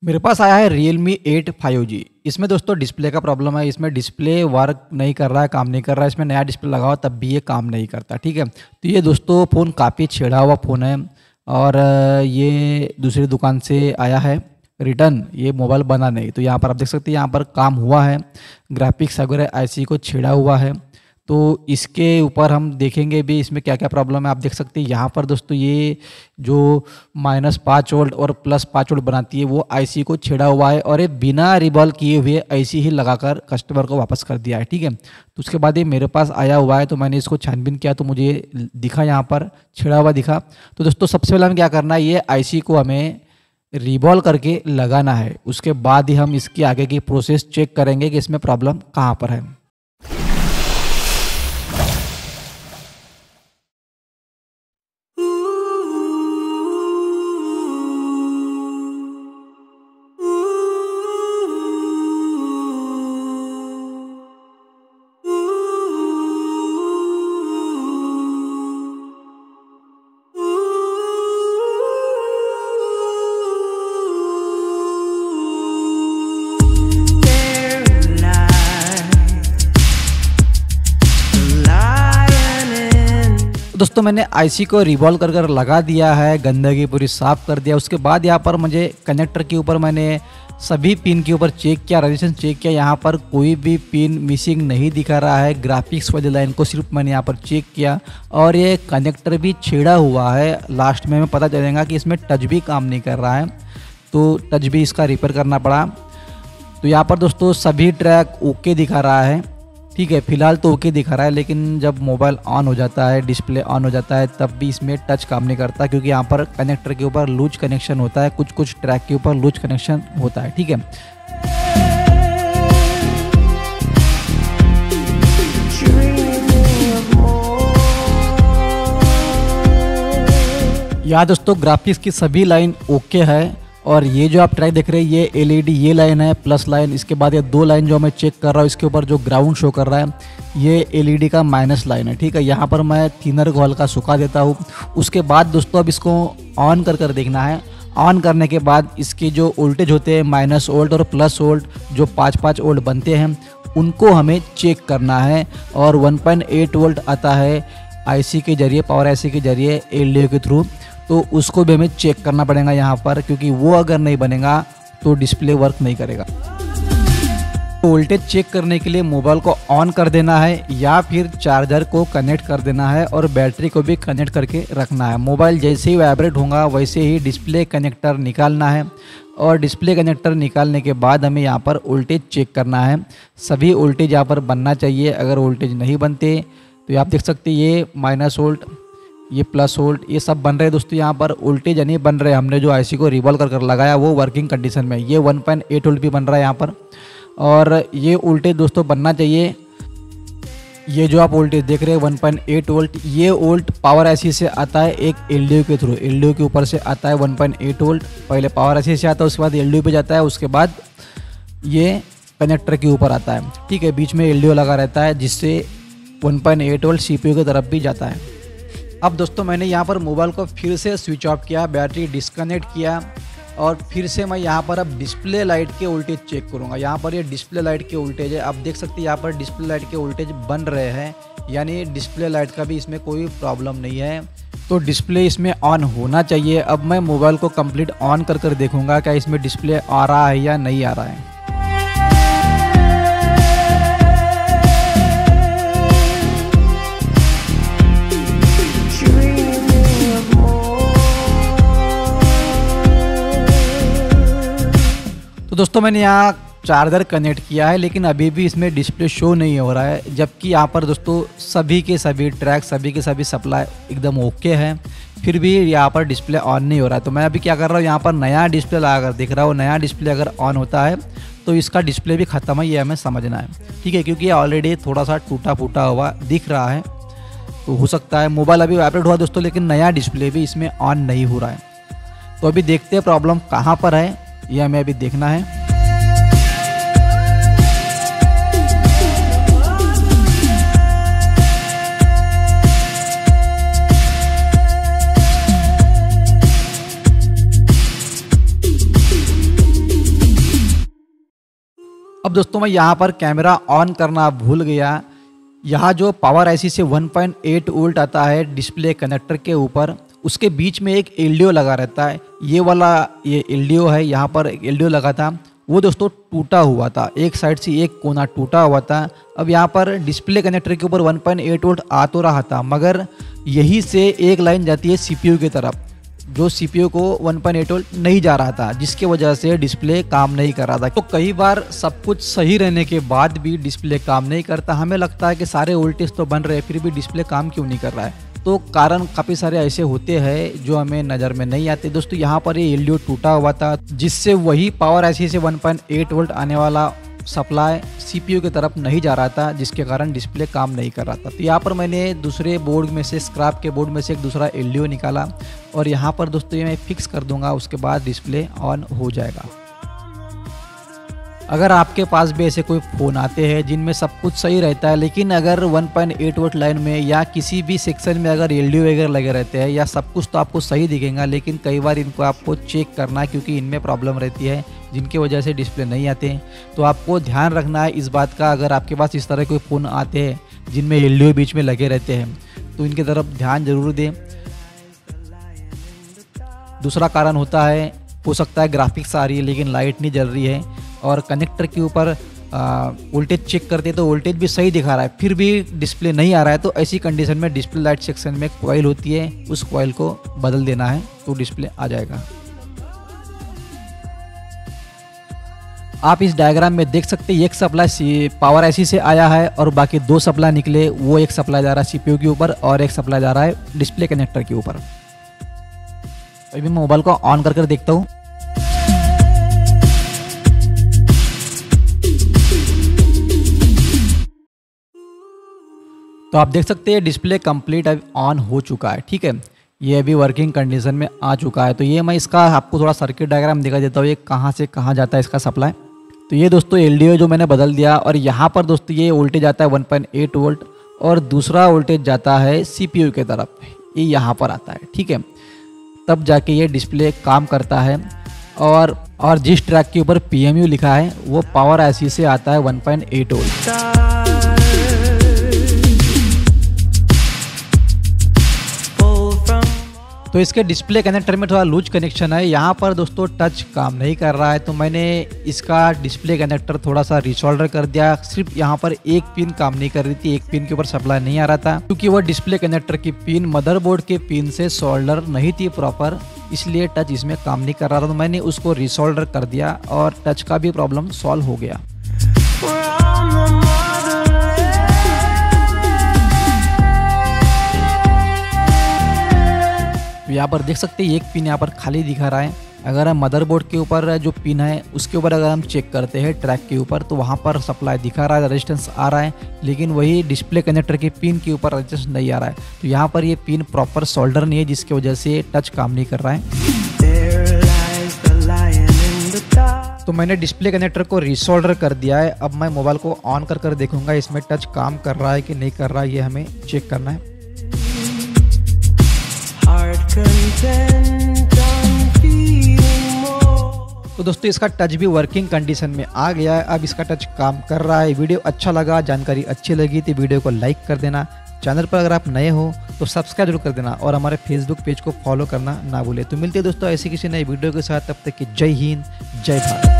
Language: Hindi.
मेरे पास आया है Realme 8 5G। इसमें दोस्तों डिस्प्ले का प्रॉब्लम है। इसमें डिस्प्ले वर्क नहीं कर रहा है, काम नहीं कर रहा है। इसमें नया डिस्प्ले लगाओ तब भी ये काम नहीं करता। ठीक है, तो ये दोस्तों फ़ोन काफ़ी छेड़ा हुआ फ़ोन है और ये दूसरी दुकान से आया है रिटर्न। ये मोबाइल बना नहीं। तो यहाँ पर आप देख सकते हैं, यहाँ पर काम हुआ है, ग्राफिक्स वगैरह ऐसी को छेड़ा हुआ है। तो इसके ऊपर हम देखेंगे भी इसमें क्या क्या प्रॉब्लम है। आप देख सकते हैं यहाँ पर दोस्तों ये जो -5 वोल्ट और +5 वोल्ट बनाती है वो आईसी को छेड़ा हुआ है और ये बिना रिवॉल्व किए हुए ऐसी ही लगाकर कस्टमर को वापस कर दिया है। ठीक है, तो उसके बाद ये मेरे पास आया हुआ है, तो मैंने इसको छानबीन किया तो मुझे दिखा, यहाँ पर छेड़ा हुआ दिखा। तो दोस्तों सबसे पहले हमें क्या करना है, ये आईसी को हमें रिवॉल्व करके लगाना है। उसके बाद ही हम इसकी आगे की प्रोसेस चेक करेंगे कि इसमें प्रॉब्लम कहाँ पर है। दोस्तों मैंने आईसी को रिवॉल्व कर लगा दिया है, गंदगी पूरी साफ़ कर दिया। उसके बाद यहाँ पर मुझे कनेक्टर के ऊपर मैंने सभी पिन के ऊपर चेक किया, रजिस्ट्रेशन चेक किया। यहाँ पर कोई भी पिन मिसिंग नहीं दिखा रहा है। ग्राफिक्स वाली लाइन को सिर्फ मैंने यहाँ पर चेक किया और ये कनेक्टर भी छेड़ा हुआ है। लास्ट में हमें पता चलेगा कि इसमें टच भी काम नहीं कर रहा है, तो टच भी इसका रिपेयर करना पड़ा। तो यहाँ पर दोस्तों सभी ट्रैक ओके दिखा रहा है। ठीक है, फिलहाल तो ओके दिखा रहा है, लेकिन जब मोबाइल ऑन हो जाता है, डिस्प्ले ऑन हो जाता है, तब भी इसमें टच काम नहीं करता, क्योंकि यहाँ पर कनेक्टर के ऊपर लूज कनेक्शन होता है, कुछ ट्रैक के ऊपर लूज कनेक्शन होता है। ठीक है, यहाँ दोस्तों ग्राफिक्स की सभी लाइन ओके है और ये जो आप ट्रैक देख रहे हैं ये एलईडी ये लाइन है प्लस लाइन। इसके बाद ये 2 लाइन जो मैं चेक कर रहा हूँ इसके ऊपर जो ग्राउंड शो कर रहा है ये एलईडी का माइनस लाइन है। ठीक है, यहाँ पर मैं थिनर को हल्का सुखा देता हूँ। उसके बाद दोस्तों अब इसको ऑन कर देखना है। ऑन करने के बाद इसके जो वोल्टेज होते हैं -वोल्ट और प्लस वोल्ट जो 5-5 वोल्ट बनते हैं उनको हमें चेक करना है। और 1.8 वोल्ट आता है आईसी के जरिए, पावर आईसी के जरिए एलडीओ के थ्रू, तो उसको भी हमें चेक करना पड़ेगा यहाँ पर, क्योंकि वो अगर नहीं बनेगा तो डिस्प्ले वर्क नहीं करेगा। तो वोल्टेज चेक करने के लिए मोबाइल को ऑन कर देना है या फिर चार्जर को कनेक्ट कर देना है और बैटरी को भी कनेक्ट करके रखना है। मोबाइल जैसे ही वाइब्रेट होगा वैसे ही डिस्प्ले कनेक्टर निकालना है और डिस्प्ले कनेक्टर निकालने के बाद हमें यहाँ पर वोल्टेज चेक करना है। सभी वोल्टेज यहाँ पर बनना चाहिए। अगर वोल्टेज नहीं बनते तो आप देख सकते हैं ये -वोल्ट, ये प्लस वोल्ट, ये सब बन रहे हैं दोस्तों। यहाँ पर वोल्टेज नहीं बन रहे। हमने जो आईसी को रिवॉल्व कर लगाया वो वर्किंग कंडीशन में, ये 1.8 वोल्ट भी बन रहा है यहाँ पर। और ये वोल्टेज दोस्तों बनना चाहिए। ये जो आप वोल्टेज देख रहे हैं 1.8 वोल्ट, ये वोल्ट पावर आईसी से आता है एक एलडीओ के थ्रू। एलडीओ के ऊपर से आता है 1.8 वोल्ट, पहले पावर आईसी से आता है, उसके बाद एलडीओ पे जाता है, उसके बाद ये कनेक्टर के ऊपर आता है। ठीक है, बीच में एलडीओ लगा रहता है जिससे 1.8 वोल्ट सीपीयू की तरफ भी जाता है। अब दोस्तों मैंने यहाँ पर मोबाइल को फिर से स्विच ऑफ किया, बैटरी डिस्कनेक्ट किया और फिर से मैं यहाँ पर अब डिस्प्ले लाइट के वोल्टेज चेक करूँगा। यहाँ पर ये डिस्प्ले लाइट के वोल्टेज है, आप देख सकते हैं यहाँ पर डिस्प्ले लाइट के वोल्टेज बन रहे हैं, यानी डिस्प्ले लाइट का भी इसमें कोई प्रॉब्लम नहीं है, तो डिस्प्ले इसमें ऑन होना चाहिए। अब मैं मोबाइल को कंप्लीट ऑन कर देखूँगा क्या इसमें डिस्प्ले आ रहा है या नहीं आ रहा है। तो दोस्तों मैंने यहाँ चार्जर कनेक्ट किया है, लेकिन अभी भी इसमें डिस्प्ले शो नहीं हो रहा है, जबकि यहाँ पर दोस्तों सभी के सभी ट्रैक, सभी के सभी सप्लाई एकदम ओके है, फिर भी यहाँ पर डिस्प्ले ऑन नहीं हो रहा है। तो मैं अभी क्या कर रहा हूँ, यहाँ पर नया डिस्प्ले लगाकर देख रहा हूँ। नया डिस्प्ले अगर ऑन होता है तो इसका डिस्प्ले भी ख़त्म है, ये हमें समझना है। ठीक है, क्योंकि ये ऑलरेडी थोड़ा सा टूटा फूटा हुआ दिख रहा है, तो हो सकता है मोबाइल अभी वाइब्रेट हुआ दोस्तों, लेकिन नया डिस्प्ले भी इसमें ऑन नहीं हो रहा है। तो अभी देखते हैं प्रॉब्लम कहाँ पर है, ये हमें अभी देखना है। अब दोस्तों मैं यहाँ पर कैमरा ऑन करना भूल गया। यहाँ जो पावर आईसी से 1.8 वोल्ट आता है डिस्प्ले कनेक्टर के ऊपर, उसके बीच में एक एलडीओ लगा रहता है। ये एलडीओ है, यहाँ पर एक एलडीओ लगा था, वो दोस्तों टूटा हुआ था, एक साइड से एक कोना टूटा हुआ था। अब यहाँ पर डिस्प्ले कनेक्टर के ऊपर 1.8 वोल्ट आ तो रहा था, मगर यही से एक लाइन जाती है सीपीयू की तरफ, जो सीपीयू को 1.8 वोल्ट नहीं जा रहा था, जिसके वजह से डिस्प्ले काम नहीं कर रहा था। तो कई बार सब कुछ सही रहने के बाद भी डिस्प्ले काम नहीं करता। हमें लगता है कि सारे वोल्टेज तो बन रहे हैं, फिर भी डिस्प्ले काम क्यों नहीं कर रहा है। तो कारण काफ़ी सारे ऐसे होते हैं जो हमें नज़र में नहीं आते। दोस्तों यहाँ पर ये एलडीओ टूटा हुआ था, जिससे वही पावर आईसी से 1.8 वोल्ट आने वाला सप्लाई सीपीयू की तरफ नहीं जा रहा था, जिसके कारण डिस्प्ले काम नहीं कर रहा था। तो यहाँ पर मैंने दूसरे बोर्ड में से, स्क्रैप के बोर्ड में से एक दूसरा एलडीओ निकाला और यहाँ पर दोस्तों ये मैं फिक्स कर दूंगा, उसके बाद डिस्प्ले ऑन हो जाएगा। अगर आपके पास भी ऐसे कोई फ़ोन आते हैं जिनमें सब कुछ सही रहता है, लेकिन अगर 1.8 वोल्ट लाइन में या किसी भी सेक्शन में अगर एलडीओ वगैरह लगे रहते हैं, या सब कुछ तो आपको सही दिखेगा, लेकिन कई बार इनको आपको चेक करना है क्योंकि इनमें प्रॉब्लम रहती है जिनकी वजह से डिस्प्ले नहीं आते हैं। तो आपको ध्यान रखना है इस बात का। अगर आपके पास इस तरह कोई फ़ोन आते हैं जिनमें एलडीओ बीच में लगे रहते हैं, तो इनकी तरफ ध्यान जरूर दें। दूसरा कारण होता है, हो सकता है ग्राफिक्स आ रही है लेकिन लाइट नहीं जल रही है, और कनेक्टर के ऊपर वोल्टेज चेक करते तो वोल्टेज भी सही दिखा रहा है, फिर भी डिस्प्ले नहीं आ रहा है। तो ऐसी कंडीशन में डिस्प्ले लाइट सेक्शन में कॉइल होती है, उस कॉइल को बदल देना है तो डिस्प्ले आ जाएगा। आप इस डायग्राम में देख सकते हैं, एक सप्लाई पावर आईसी से आया है और बाकी दो सप्लाई निकले। वो एक सप्लाई जा रहा है सीपीयू के ऊपर और एक सप्लाई जा रहा है डिस्प्ले कनेक्टर के ऊपर। अभी मैं मोबाइल को ऑन करके देखता हूँ। तो आप देख सकते हैं डिस्प्ले कंप्लीट अभी ऑन हो चुका है। ठीक है, ये अभी वर्किंग कंडीशन में आ चुका है। तो ये मैं इसका आपको थोड़ा सर्किट डायग्राम दिखा देता हूँ, ये कहाँ से कहाँ जाता है इसका सप्लाई। तो ये दोस्तों एलडीओ जो मैंने बदल दिया, और यहाँ पर दोस्तों ये वोल्टेज आता है 1.8 वोल्ट और दूसरा वोल्टेज जाता है सीपीयू की तरफ, ये यहाँ पर आता है। ठीक है, तब जाके ये डिस्प्ले काम करता है। और जिस ट्रैक के ऊपर PMU लिखा है वो पावर आईसी से आता है 1.8 वोल्ट। तो इसके डिस्प्ले कनेक्टर में थोड़ा लूज कनेक्शन है, यहाँ पर दोस्तों टच काम नहीं कर रहा है। तो मैंने इसका डिस्प्ले कनेक्टर थोड़ा सा रिसोल्डर कर दिया। सिर्फ यहाँ पर एक पिन काम नहीं कर रही थी, एक पिन के ऊपर सप्लाई नहीं आ रहा था, क्योंकि वह डिस्प्ले कनेक्टर की पिन मदरबोर्ड के पिन से सोल्डर नहीं थी प्रॉपर, इसलिए टच इसमें काम नहीं कर रहा था। तो मैंने उसको रिसोल्डर कर दिया और टच का भी प्रॉब्लम सॉल्व हो गया। यहाँ पर देख सकते हैं एक पिन यहाँ पर खाली दिखा रहा है। अगर हम मदरबोर्ड के ऊपर जो पिन है उसके ऊपर अगर हम चेक करते हैं ट्रैक के ऊपर, तो वहाँ पर सप्लाई दिखा रहा है, रेजिस्टेंस आ रहा है, लेकिन वही डिस्प्ले कनेक्टर के पिन के ऊपर रेजिस्टेंस नहीं आ रहा है। तो यहाँ पर ये पिन प्रॉपर सोल्डर नहीं है, जिसकी वजह से टच काम नहीं कर रहा है। तो मैंने डिस्प्ले कनेक्टर को रिसोल्डर कर दिया है। अब मैं मोबाइल को ऑन कर देखूंगा इसमें टच काम कर रहा है कि नहीं कर रहा है, ये हमें चेक करना है। तो दोस्तों इसका टच भी वर्किंग कंडीशन में आ गया है, अब इसका टच काम कर रहा है। वीडियो अच्छा लगा, जानकारी अच्छी लगी तो वीडियो को लाइक कर देना। चैनल पर अगर आप नए हो तो सब्सक्राइब जरूर कर देना और हमारे फेसबुक पेज को फॉलो करना ना भूले। तो मिलते हैं दोस्तों ऐसी किसी नई वीडियो के साथ, तब तक कि जय हिंद, जय भारत।